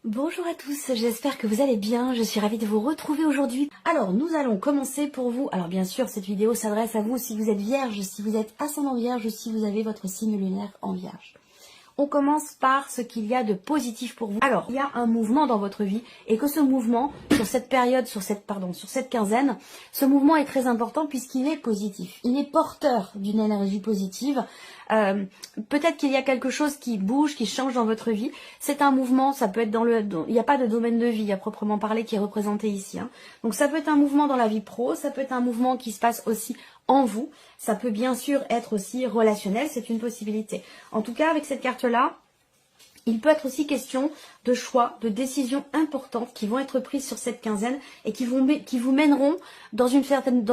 Bonjour à tous, j'espère que vous allez bien, je suis ravie de vous retrouver aujourd'hui. Alors nous allons commencer pour vous, alors bien sûr cette vidéo s'adresse à vous si vous êtes vierge, si vous êtes ascendant vierge, si vous avez votre signe lunaire en vierge. On commence par ce qu'il y a de positif pour vous. Alors, il y a un mouvement dans votre vie et que ce mouvement, sur cette période, sur cette quinzaine, ce mouvement est très important puisqu'il est positif. Il est porteur d'une énergie positive. Peut-être qu'il y a quelque chose qui bouge, qui change dans votre vie. C'est un mouvement, ça peut être il n'y a pas de domaine de vie à proprement parler qui est représenté ici. Donc ça peut être un mouvement dans la vie pro, ça peut être un mouvement qui se passe aussi en vous. Ça peut bien sûr être aussi relationnel, c'est une possibilité. En tout cas, avec cette carte-là, il peut être aussi question de choix, de décisions importantes qui vont être prises sur cette quinzaine et qui vous mèneront dans une certaine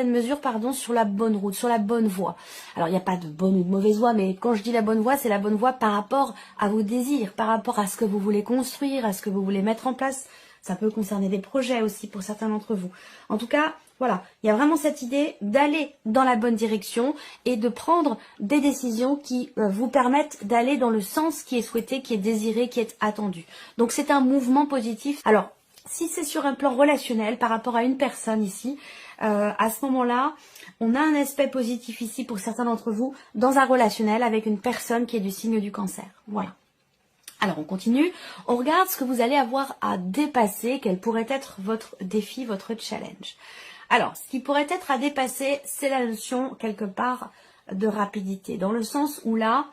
mesure, sur la bonne route, sur la bonne voie. Alors, il n'y a pas de bonne ou de mauvaise voie, mais quand je dis la bonne voie, c'est la bonne voie par rapport à vos désirs, par rapport à ce que vous voulez construire, à ce que vous voulez mettre en place. Ça peut concerner des projets aussi pour certains d'entre vous. En tout cas, voilà, il y a vraiment cette idée d'aller dans la bonne direction et de prendre des décisions qui vous permettent d'aller dans le sens qui est souhaité, qui est désiré, qui est attendu. Donc c'est un mouvement positif. Alors, si c'est sur un plan relationnel par rapport à une personne ici, à ce moment-là, on a un aspect positif ici pour certains d'entre vous dans un relationnel avec une personne qui est du signe du cancer. Voilà. Alors on continue, on regarde ce que vous allez avoir à dépasser, quel pourrait être votre défi, votre challenge. Alors, ce qui pourrait être à dépasser, c'est la notion quelque part de rapidité, dans le sens où là,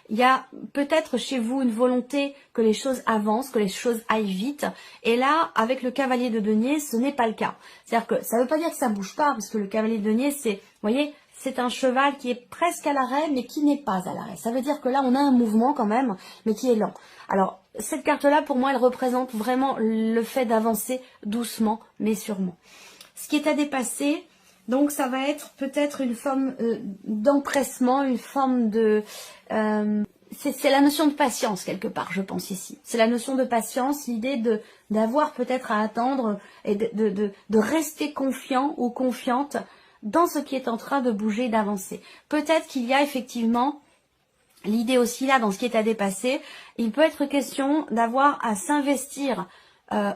il y a peut-être chez vous une volonté que les choses avancent, que les choses aillent vite. Et là, avec le cavalier de denier, ce n'est pas le cas. C'est-à-dire que ça ne veut pas dire que ça ne bouge pas, parce que le cavalier de denier, c'est, vous voyez, c'est un cheval qui est presque à l'arrêt, mais qui n'est pas à l'arrêt. Ça veut dire que là, on a un mouvement quand même, mais qui est lent. Alors, cette carte-là, pour moi, elle représente vraiment le fait d'avancer doucement, mais sûrement. Ce qui est à dépasser, donc ça va être peut-être une forme d'empressement, une forme de... c'est la notion de patience quelque part, je pense ici. C'est la notion de patience, l'idée d'avoir peut-être à attendre et de rester confiant ou confiante dans ce qui est en train de bouger, d'avancer. Peut-être qu'il y a effectivement l'idée aussi là, dans ce qui est à dépasser, il peut être question d'avoir à s'investir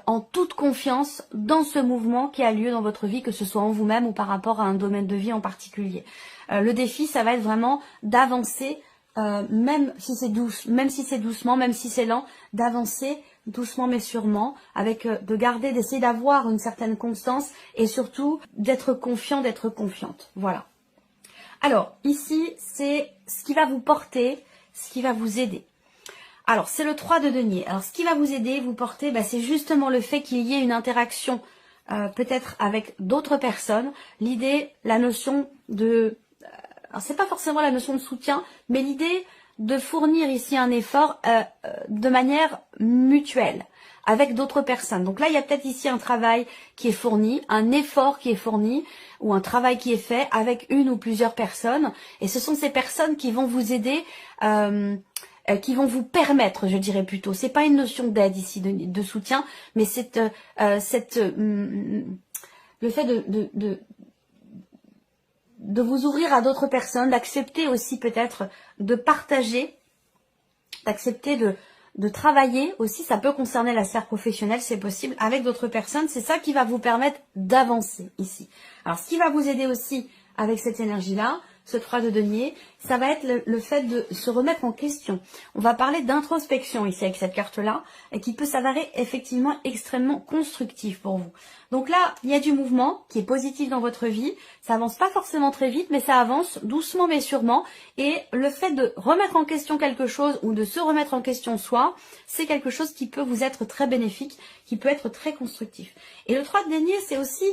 en toute confiance dans ce mouvement qui a lieu dans votre vie, que ce soit en vous-même ou par rapport à un domaine de vie en particulier. Le défi, ça va être vraiment d'avancer, même si c'est doucement, même si c'est lent, d'avancer doucement mais sûrement, avec d'essayer d'avoir une certaine constance et surtout d'être confiant, d'être confiante. Voilà. Alors, ici, c'est ce qui va vous porter, ce qui va vous aider. Alors, c'est le 3 de denier. Alors, ce qui va vous aider, vous porter, c'est justement le fait qu'il y ait une interaction peut-être avec d'autres personnes. L'idée, la notion de... alors, c'est pas forcément la notion de soutien, mais l'idée de fournir ici un effort de manière mutuelle avec d'autres personnes. Donc là, il y a peut-être ici un travail qui est fourni, un effort qui est fourni, ou un travail qui est fait avec une ou plusieurs personnes. Et ce sont ces personnes qui vont vous aider... qui vont vous permettre, je dirais plutôt. C'est pas une notion d'aide ici, de soutien, mais c'est le fait de vous ouvrir à d'autres personnes, d'accepter aussi peut-être de partager, d'accepter de travailler aussi. Ça peut concerner la sphère professionnelle, c'est possible, avec d'autres personnes. C'est ça qui va vous permettre d'avancer ici. Alors, ce qui va vous aider aussi avec cette énergie-là, ce 3 de denier, ça va être le fait de se remettre en question. On va parler d'introspection ici avec cette carte-là, et qui peut s'avérer effectivement extrêmement constructif pour vous. Donc là, il y a du mouvement qui est positif dans votre vie. Ça avance pas forcément très vite, mais ça avance doucement mais sûrement. Et le fait de remettre en question quelque chose ou de se remettre en question soi, c'est quelque chose qui peut vous être très bénéfique, qui peut être très constructif. Et le 3 de denier, c'est aussi,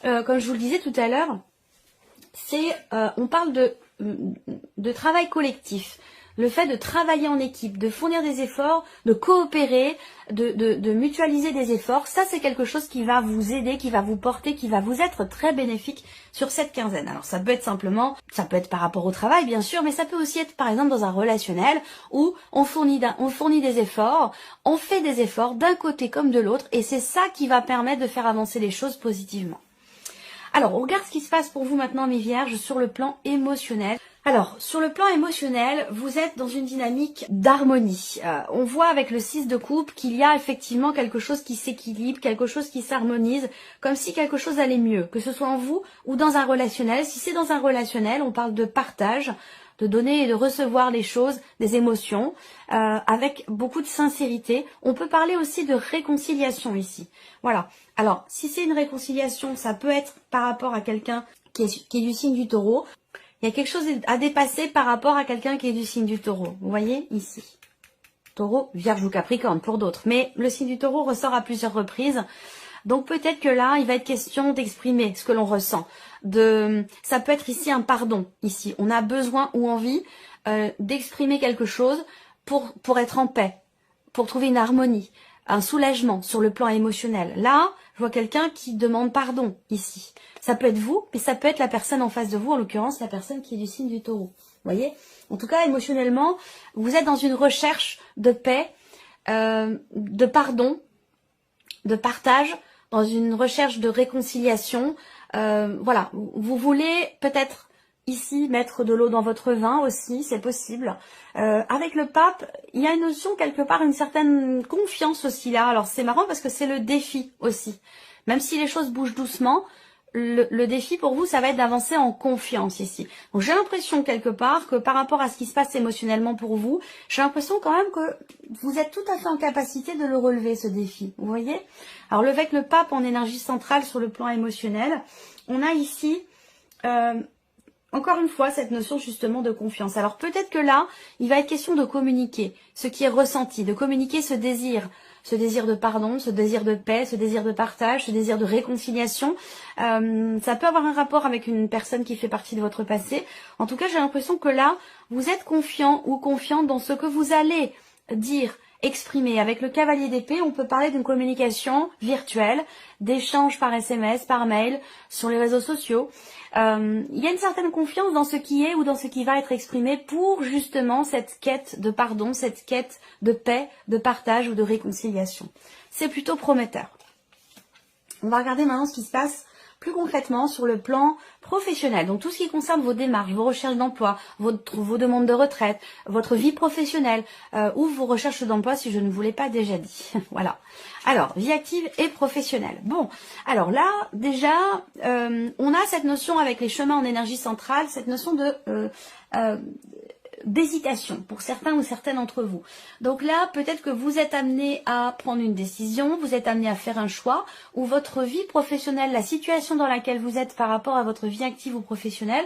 comme je vous le disais tout à l'heure, on parle de travail collectif, le fait de travailler en équipe, de fournir des efforts, de coopérer, de mutualiser des efforts. Ça, c'est quelque chose qui va vous aider, qui va vous porter, qui va vous être très bénéfique sur cette quinzaine. Alors ça peut être simplement, ça peut être par rapport au travail bien sûr, mais ça peut aussi être par exemple dans un relationnel où on fournit des efforts, on fait des efforts d'un côté comme de l'autre, et c'est ça qui va permettre de faire avancer les choses positivement. Alors, on regarde ce qui se passe pour vous maintenant, mes vierges, sur le plan émotionnel. Alors, sur le plan émotionnel, vous êtes dans une dynamique d'harmonie. On voit avec le 6 de coupe qu'il y a effectivement quelque chose qui s'équilibre, quelque chose qui s'harmonise, comme si quelque chose allait mieux, que ce soit en vous ou dans un relationnel. Si c'est dans un relationnel, on parle de partage, de donner et de recevoir les choses, des émotions, avec beaucoup de sincérité. On peut parler aussi de réconciliation ici. Voilà. Alors, si c'est une réconciliation, ça peut être par rapport à quelqu'un qui est du signe du Taureau. Il y a quelque chose à dépasser par rapport à quelqu'un qui est du signe du Taureau. Vous voyez ici. Taureau, Vierge ou Capricorne pour d'autres. Mais le signe du Taureau ressort à plusieurs reprises. Donc peut-être que là, il va être question d'exprimer ce que l'on ressent. Ça peut être ici un pardon. Ici, on a besoin ou envie d'exprimer quelque chose pour être en paix, pour trouver une harmonie, un soulagement sur le plan émotionnel. Là, je vois quelqu'un qui demande pardon ici. Ça peut être vous, mais ça peut être la personne en face de vous, en l'occurrence la personne qui est du signe du Taureau. Vous voyez? En tout cas, émotionnellement, vous êtes dans une recherche de paix, de pardon, de partage, dans une recherche de réconciliation. Voilà, vous voulez peut-être ici mettre de l'eau dans votre vin aussi, c'est possible. Avec le pape, il y a une notion quelque part, une certaine confiance aussi là. Alors c'est marrant parce que c'est le défi aussi. Même si les choses bougent doucement, le défi pour vous, ça va être d'avancer en confiance ici. Donc j'ai l'impression quelque part que par rapport à ce qui se passe émotionnellement pour vous, j'ai l'impression quand même que vous êtes tout à fait en capacité de le relever, ce défi. Vous voyez? Alors avec le pape en énergie centrale sur le plan émotionnel, on a ici encore une fois cette notion justement de confiance. Alors peut-être que là, il va être question de communiquer ce qui est ressenti, de communiquer ce désir de pardon, ce désir de paix, ce désir de partage, ce désir de réconciliation. Ça peut avoir un rapport avec une personne qui fait partie de votre passé. En tout cas, j'ai l'impression que là, vous êtes confiant ou confiante dans ce que vous allez dire, exprimer. Avec le cavalier d'épée, on peut parler d'une communication virtuelle, d'échanges par SMS, par mail, sur les réseaux sociaux. Il y a une certaine confiance dans ce qui est ou dans ce qui va être exprimé pour justement cette quête de pardon, cette quête de paix, de partage ou de réconciliation. C'est plutôt prometteur. On va regarder maintenant ce qui se passe plus concrètement sur le plan professionnel. Donc tout ce qui concerne vos démarches, vos recherches d'emploi, vos demandes de retraite, votre vie professionnelle ou vos recherches d'emploi si je ne vous l'ai pas déjà dit. Voilà. Alors, vie active et professionnelle. Bon, alors là, déjà, on a cette notion avec les chemins en énergie centrale, cette notion de d'hésitation pour certains ou certaines d'entre vous. Donc là, peut-être que vous êtes amené à prendre une décision, vous êtes amené à faire un choix, ou votre vie professionnelle, la situation dans laquelle vous êtes par rapport à votre vie active ou professionnelle,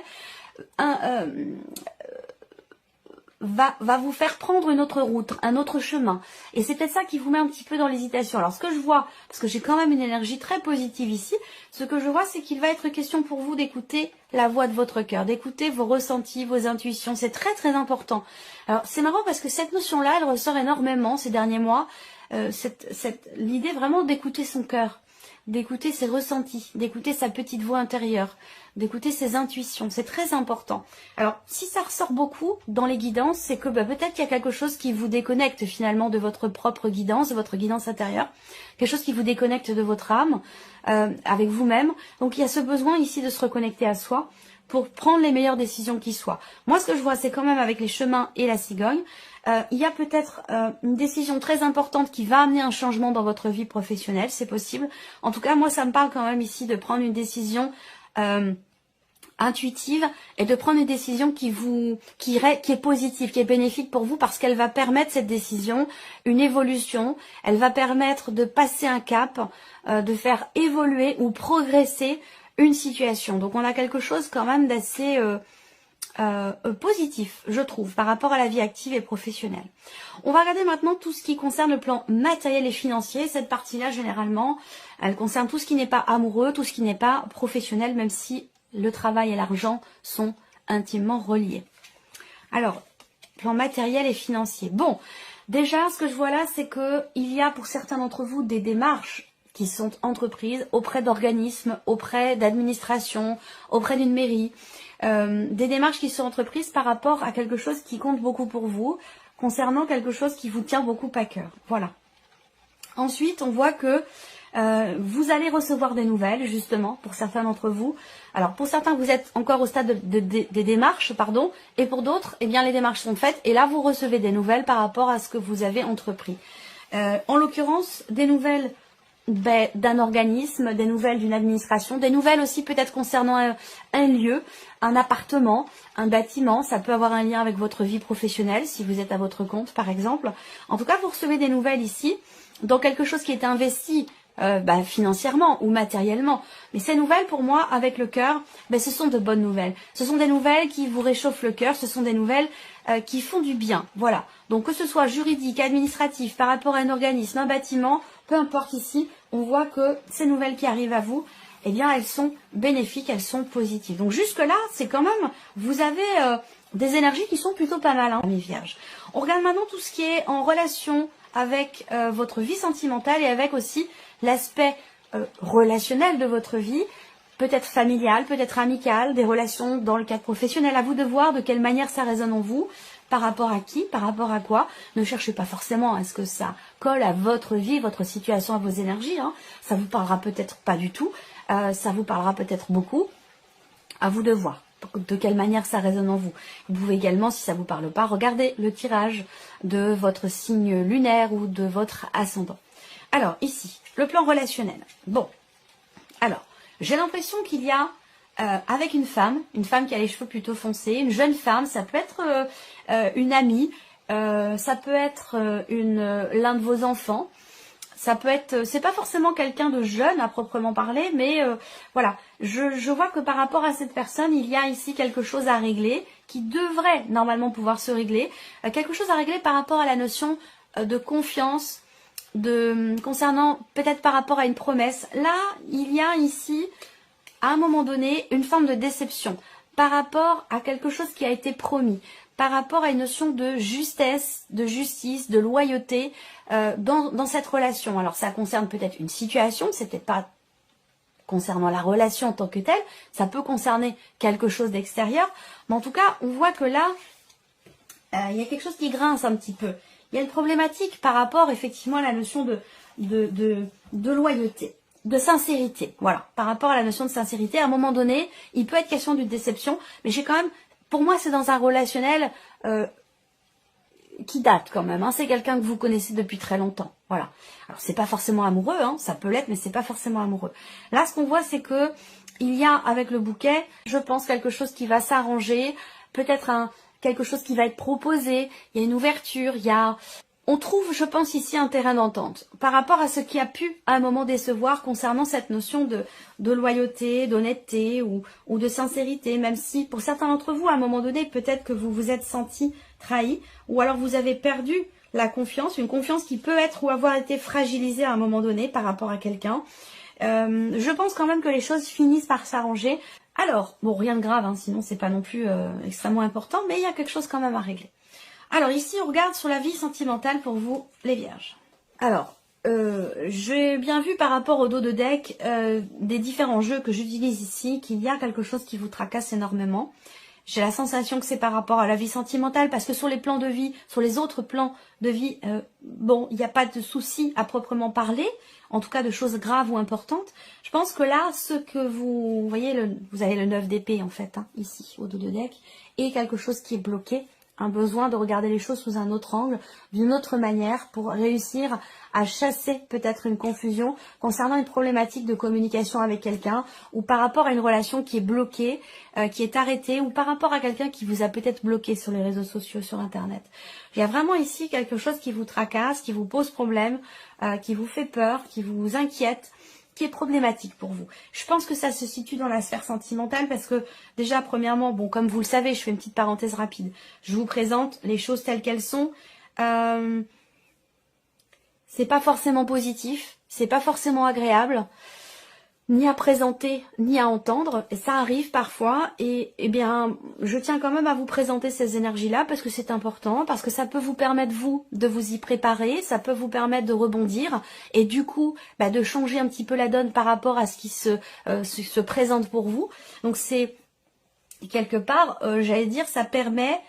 va vous faire prendre une autre route, un autre chemin. Et c'est peut-être ça qui vous met un petit peu dans l'hésitation. Alors ce que je vois, parce que j'ai quand même une énergie très positive ici, ce que je vois c'est qu'il va être question pour vous d'écouter la voix de votre cœur, d'écouter vos ressentis, vos intuitions. C'est très très important. Alors c'est marrant parce que cette notion-là, elle ressort énormément ces derniers mois. L'idée vraiment d'écouter son cœur, d'écouter ses ressentis, d'écouter sa petite voix intérieure, d'écouter ses intuitions. C'est très important. Alors, si ça ressort beaucoup dans les guidances, c'est que peut-être qu'il y a quelque chose qui vous déconnecte finalement de votre propre guidance, de votre guidance intérieure. Quelque chose qui vous déconnecte de votre âme, avec vous-même. Donc, il y a ce besoin ici de se reconnecter à soi pour prendre les meilleures décisions qui soient. Moi, ce que je vois, c'est quand même avec les chemins et la cigogne, il y a peut-être une décision très importante qui va amener un changement dans votre vie professionnelle, c'est possible. En tout cas, moi, ça me parle quand même ici de prendre une décision intuitive et de prendre une décision qui est positive, qui est bénéfique pour vous parce qu'elle va permettre cette décision une évolution, elle va permettre de passer un cap, de faire évoluer ou progresser une situation. Donc on a quelque chose quand même d'assez positif, je trouve, par rapport à la vie active et professionnelle. On va regarder maintenant tout ce qui concerne le plan matériel et financier. Cette partie-là, généralement, elle concerne tout ce qui n'est pas amoureux, tout ce qui n'est pas professionnel, même si le travail et l'argent sont intimement reliés. Alors, plan matériel et financier. Bon, déjà, ce que je vois là, c'est que il y a pour certains d'entre vous des démarches qui sont entreprises auprès d'organismes, auprès d'administrations, auprès d'une mairie. Des démarches qui sont entreprises par rapport à quelque chose qui compte beaucoup pour vous, concernant quelque chose qui vous tient beaucoup à cœur. Voilà. Ensuite, on voit que Vous allez recevoir des nouvelles, justement, pour certains d'entre vous. Alors, pour certains, vous êtes encore au stade des démarches, pardon, et pour d'autres, eh bien, les démarches sont faites, et là, vous recevez des nouvelles par rapport à ce que vous avez entrepris. En l'occurrence, des nouvelles d'un organisme, des nouvelles d'une administration, des nouvelles aussi peut-être concernant un lieu, un appartement, un bâtiment. Ça peut avoir un lien avec votre vie professionnelle, si vous êtes à votre compte, par exemple. En tout cas, vous recevez des nouvelles ici, dans quelque chose qui est investi financièrement ou matériellement. Mais ces nouvelles, pour moi, avec le cœur, ce sont de bonnes nouvelles. Ce sont des nouvelles qui vous réchauffent le cœur, ce sont des nouvelles qui font du bien. Voilà. Donc que ce soit juridique, administratif, par rapport à un organisme, un bâtiment, peu importe ici, on voit que ces nouvelles qui arrivent à vous, eh bien, elles sont bénéfiques, elles sont positives. Donc jusque-là, c'est quand même, vous avez des énergies qui sont plutôt pas mal, hein, mes vierges. On regarde maintenant tout ce qui est en relation avec votre vie sentimentale et avec aussi l'aspect relationnel de votre vie, peut-être familial, peut-être amical, des relations dans le cadre professionnel. À vous de voir de quelle manière ça résonne en vous, par rapport à qui, par rapport à quoi. Ne cherchez pas forcément à ce que ça colle à votre vie, votre situation, à vos énergies. Hein. Ça vous parlera peut-être pas du tout, ça vous parlera peut-être beaucoup. À vous de voir de quelle manière ça résonne en vous. Vous pouvez également, si ça ne vous parle pas, regarder le tirage de votre signe lunaire ou de votre ascendant. Alors, ici, le plan relationnel. Bon, alors, j'ai l'impression qu'il y a, avec une femme qui a les cheveux plutôt foncés, une jeune femme, ça peut être une amie, ça peut être l'un de vos enfants, ça peut être, c'est pas forcément quelqu'un de jeune à proprement parler, mais voilà, je vois que par rapport à cette personne, il y a ici quelque chose à régler, qui devrait normalement pouvoir se régler, quelque chose à régler par rapport à la notion de confiance, concernant peut-être par rapport à une promesse. Là, il y a ici, à un moment donné, une forme de déception par rapport à quelque chose qui a été promis, par rapport à une notion de justesse, de justice, de loyauté dans cette relation. Alors ça concerne peut-être une situation, c'est peut-être pas concernant la relation en tant que telle, ça peut concerner quelque chose d'extérieur, mais en tout cas, on voit que là, il y a quelque chose qui grince un petit peu. Il y a une problématique par rapport effectivement à la notion de loyauté, de sincérité. Voilà, par rapport à la notion de sincérité, à un moment donné, il peut être question d'une déception, mais j'ai quand même, pour moi c'est dans un relationnel qui date quand même. Hein. C'est quelqu'un que vous connaissez depuis très longtemps. Voilà. Alors c'est pas forcément amoureux, hein, ça peut l'être, mais c'est pas forcément amoureux. Là, ce qu'on voit, c'est que il y a avec le bouquet, je pense, quelque chose qui va s'arranger, peut-être quelque chose qui va être proposé, il y a une ouverture, on trouve, je pense, ici un terrain d'entente par rapport à ce qui a pu à un moment décevoir concernant cette notion de loyauté, d'honnêteté ou de sincérité, même si pour certains d'entre vous, à un moment donné, peut-être que vous vous êtes senti trahi ou alors vous avez perdu la confiance, une confiance qui peut être ou avoir été fragilisée à un moment donné par rapport à quelqu'un. Je pense quand même que les choses finissent par s'arranger. Alors, bon, rien de grave, hein, sinon c'est pas non plus extrêmement important, mais il y a quelque chose quand même à régler. Alors ici, on regarde sur la vie sentimentale pour vous, les vierges. Alors, j'ai bien vu par rapport au dos de deck des différents jeux que j'utilise ici, qu'il y a quelque chose qui vous tracasse énormément. J'ai la sensation que c'est par rapport à la vie sentimentale, parce que sur les plans de vie, sur les autres plans de vie, bon, il n'y a pas de soucis à proprement parler, en tout cas de choses graves ou importantes. Je pense que là, ce que vous voyez, vous avez le 9 d'épée en fait, hein, ici, au dos de deck, et quelque chose qui est bloqué, un besoin de regarder les choses sous un autre angle, d'une autre manière, pour réussir à chasser peut-être une confusion concernant une problématique de communication avec quelqu'un, ou par rapport à une relation qui est bloquée, qui est arrêtée, ou par rapport à quelqu'un qui vous a peut-être bloqué sur les réseaux sociaux, sur Internet. Il y a vraiment ici quelque chose qui vous tracasse, qui vous pose problème, qui vous fait peur, qui vous inquiète, qui est problématique pour vous. Je pense que ça se situe dans la sphère sentimentale parce que déjà, premièrement, bon, comme vous le savez, je fais une petite parenthèse rapide. Je vous présente les choses telles qu'elles sont. C'est pas forcément positif, c'est pas forcément agréable, ni à présenter, ni à entendre. Et ça arrive parfois. Et eh bien, je tiens quand même à vous présenter ces énergies-là parce que c'est important, parce que ça peut vous permettre, vous, de vous y préparer, ça peut vous permettre de rebondir et du coup, de changer un petit peu la donne par rapport à ce qui se présente pour vous. Donc c'est, quelque part, j'allais dire, ça permet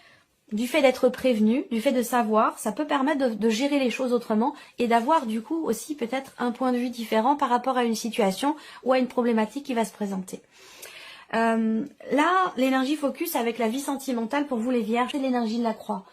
du fait d'être prévenu, du fait de savoir, ça peut permettre de gérer les choses autrement et d'avoir du coup aussi peut-être un point de vue différent par rapport à une situation ou à une problématique qui va se présenter. Là, l'énergie focus avec la vie sentimentale pour vous les vierges, c'est l'énergie de la croix.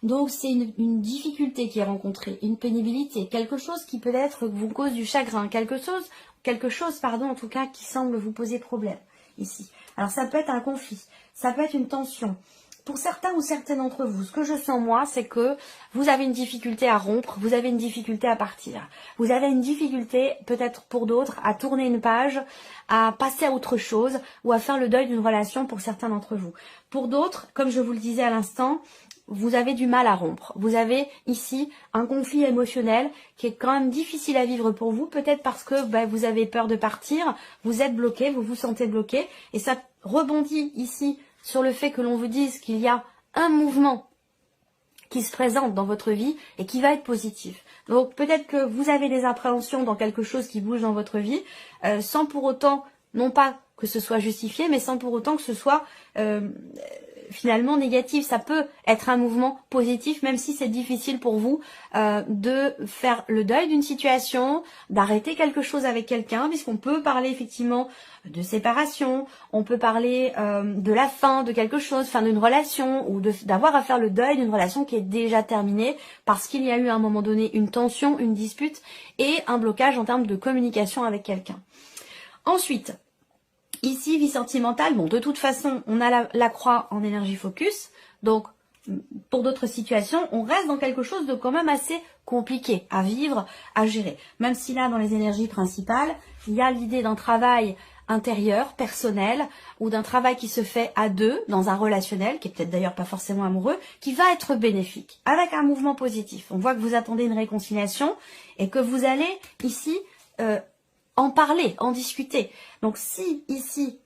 Donc c'est une difficulté qui est rencontrée, une pénibilité, quelque chose qui peut-être vous cause du chagrin, quelque chose en tout cas qui semble vous poser problème ici. Alors ça peut être un conflit, ça peut être une tension. Pour certains ou certaines d'entre vous, ce que je sens moi, c'est que vous avez une difficulté à rompre, vous avez une difficulté à partir. Vous avez une difficulté, peut-être pour d'autres, à tourner une page, à passer à autre chose ou à faire le deuil d'une relation pour certains d'entre vous. Pour d'autres, comme je vous le disais à l'instant, vous avez du mal à rompre. Vous avez ici un conflit émotionnel qui est quand même difficile à vivre pour vous, peut-être parce que vous avez peur de partir, vous êtes bloqué, vous vous sentez bloqué, et ça rebondit ici sur le fait que l'on vous dise qu'il y a un mouvement qui se présente dans votre vie et qui va être positif. Donc peut-être que vous avez des appréhensions dans quelque chose qui bouge dans votre vie, sans pour autant, non pas que ce soit justifié, mais sans pour autant que ce soit finalement négatif. Ça peut être un mouvement positif, même si c'est difficile pour vous de faire le deuil d'une situation, d'arrêter quelque chose avec quelqu'un, puisqu'on peut parler effectivement de séparation, on peut parler de la fin de quelque chose, fin d'une relation, ou d'avoir à faire le deuil d'une relation qui est déjà terminée, parce qu'il y a eu à un moment donné une tension, une dispute, et un blocage en termes de communication avec quelqu'un. Ensuite, ici, vie sentimentale, bon, de toute façon, on a la croix en énergie focus, donc pour d'autres situations, on reste dans quelque chose de quand même assez compliqué à vivre, à gérer. Même si là, dans les énergies principales, il y a l'idée d'un travail intérieur, personnel, ou d'un travail qui se fait à deux, dans un relationnel, qui est peut-être d'ailleurs pas forcément amoureux, qui va être bénéfique, avec un mouvement positif. On voit que vous attendez une réconciliation, et que vous allez ici en parler, en discuter. Donc si ici,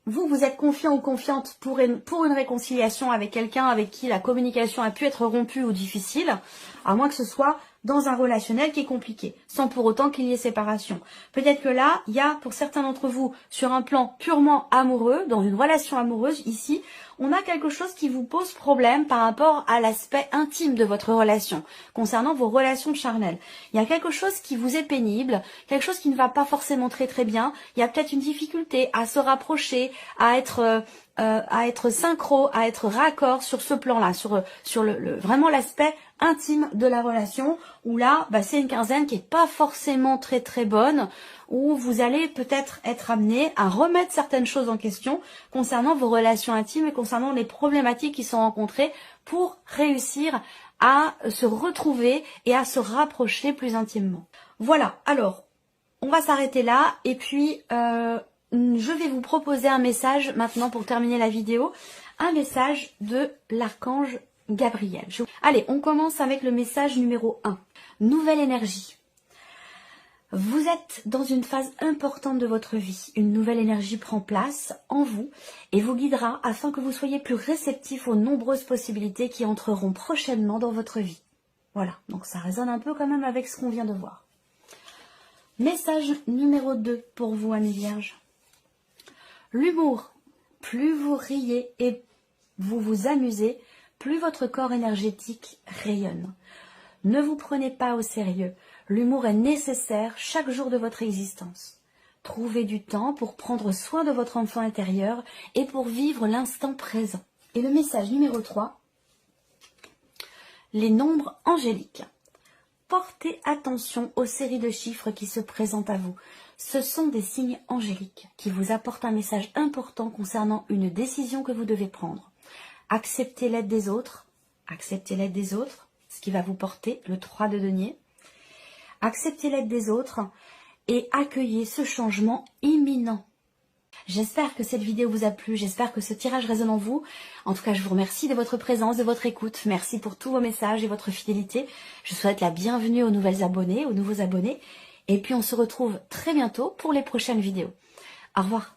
vous êtes confiant ou confiante pour une réconciliation avec quelqu'un avec qui la communication a pu être rompue ou difficile, à moins que ce soit dans un relationnel qui est compliqué, sans pour autant qu'il y ait séparation. Peut-être que là, il y a pour certains d'entre vous, sur un plan purement amoureux, dans une relation amoureuse, ici, on a quelque chose qui vous pose problème par rapport à l'aspect intime de votre relation, concernant vos relations charnelles. Il y a quelque chose qui vous est pénible, quelque chose qui ne va pas forcément très bien, il y a peut-être une difficulté à se rapprocher, à être synchro, à être raccord sur ce plan-là, sur vraiment l'aspect intime de la relation, où là, c'est une quinzaine qui est pas forcément très bonne, où vous allez peut-être être amené à remettre certaines choses en question concernant vos relations intimes et concernant les problématiques qui sont rencontrées pour réussir à se retrouver et à se rapprocher plus intimement. Voilà, alors, on va s'arrêter là, et puis je vais vous proposer un message maintenant pour terminer la vidéo, un message de l'archange Gabriel. Allez, on commence avec le message numéro 1. Nouvelle énergie. Vous êtes dans une phase importante de votre vie. Une nouvelle énergie prend place en vous et vous guidera afin que vous soyez plus réceptif aux nombreuses possibilités qui entreront prochainement dans votre vie. Voilà, donc ça résonne un peu quand même avec ce qu'on vient de voir. Message numéro 2 pour vous, amis vierges. L'humour. Plus vous riez et vous vous amusez, plus votre corps énergétique rayonne. Ne vous prenez pas au sérieux. L'humour est nécessaire chaque jour de votre existence. Trouvez du temps pour prendre soin de votre enfant intérieur et pour vivre l'instant présent. Et le message numéro 3, les nombres angéliques. Portez attention aux séries de chiffres qui se présentent à vous. Ce sont des signes angéliques qui vous apportent un message important concernant une décision que vous devez prendre. Acceptez l'aide des autres. Acceptez l'aide des autres, ce qui va vous porter le 3 de denier. Acceptez l'aide des autres et accueillez ce changement imminent. J'espère que cette vidéo vous a plu, j'espère que ce tirage résonne en vous. En tout cas, je vous remercie de votre présence, de votre écoute. Merci pour tous vos messages et votre fidélité. Je souhaite la bienvenue aux nouvelles abonnés, aux nouveaux abonnés. Et puis on se retrouve très bientôt pour les prochaines vidéos. Au revoir.